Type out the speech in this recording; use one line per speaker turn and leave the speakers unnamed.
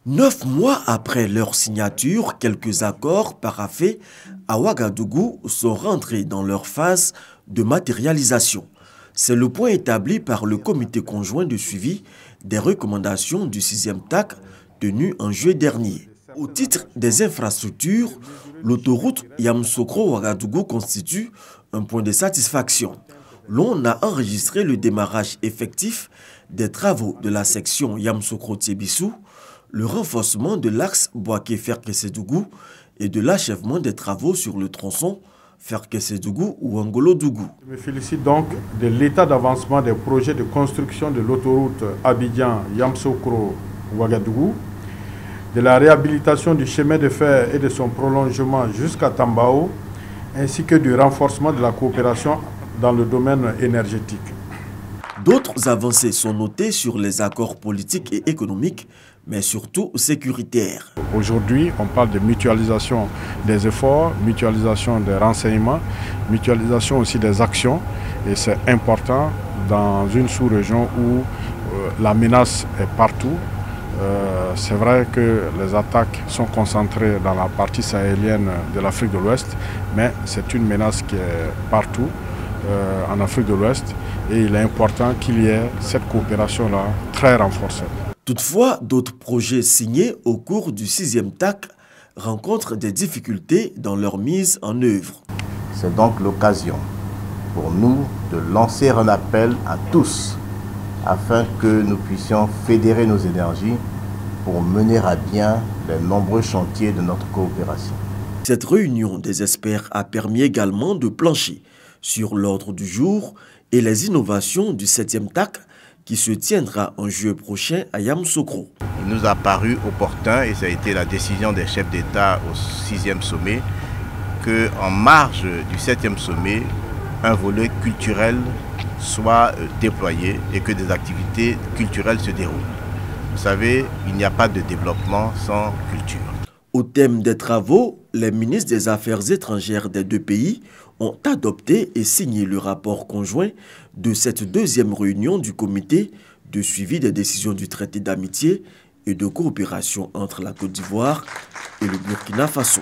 9 mois après leur signature, quelques accords paraphés à Ouagadougou sont rentrés dans leur phase de matérialisation. C'est le point établi par le comité conjoint de suivi des recommandations du 6e TAC tenu en juillet dernier. Au titre des infrastructures, l'autoroute Yamoussoukro-Ouagadougou constitue un point de satisfaction. L'on a enregistré le démarrage effectif des travaux de la section Yamoussoukro-Tiébissou, le renforcement de l'axe Bouaké-Ferkessédougou et de l'achèvement des travaux sur le tronçon Ferkessédougou ou Angolo-Dougou.
Je me félicite donc de l'état d'avancement des projets de construction de l'autoroute Abidjan-Yamoussoukro-Ouagadougou, de la réhabilitation du chemin de fer et de son prolongement jusqu'à Tambao, ainsi que du renforcement de la coopération dans le domaine énergétique.
D'autres avancées sont notées sur les accords politiques et économiques, mais surtout sécuritaires.
Aujourd'hui, on parle de mutualisation des efforts, mutualisation des renseignements, mutualisation aussi des actions. Et c'est important dans une sous-région où la menace est partout. C'est vrai que les attaques sont concentrées dans la partie sahélienne de l'Afrique de l'Ouest, mais c'est une menace qui est partout en Afrique de l'Ouest. Et il est important qu'il y ait cette coopération-là très renforcée.
Toutefois, d'autres projets signés au cours du 6e TAC rencontrent des difficultés dans leur mise en œuvre.
C'est donc l'occasion pour nous de lancer un appel à tous afin que nous puissions fédérer nos énergies pour mener à bien les nombreux chantiers de notre coopération.
Cette réunion des experts a permis également de plancher sur l'ordre du jour et les innovations du 7e TAC qui se tiendra en juillet prochain à Yamoussoukro.
Il nous a paru opportun, et ça a été la décision des chefs d'État au 6e sommet, qu'en marge du 7e sommet, un volet culturel soit déployé et que des activités culturelles se déroulent. Vous savez, il n'y a pas de développement sans culture.
Au thème des travaux, les ministres des Affaires étrangères des deux pays ont adopté et signé le rapport conjoint de cette 2e réunion du comité de suivi des décisions du traité d'amitié et de coopération entre la Côte d'Ivoire et le Burkina Faso.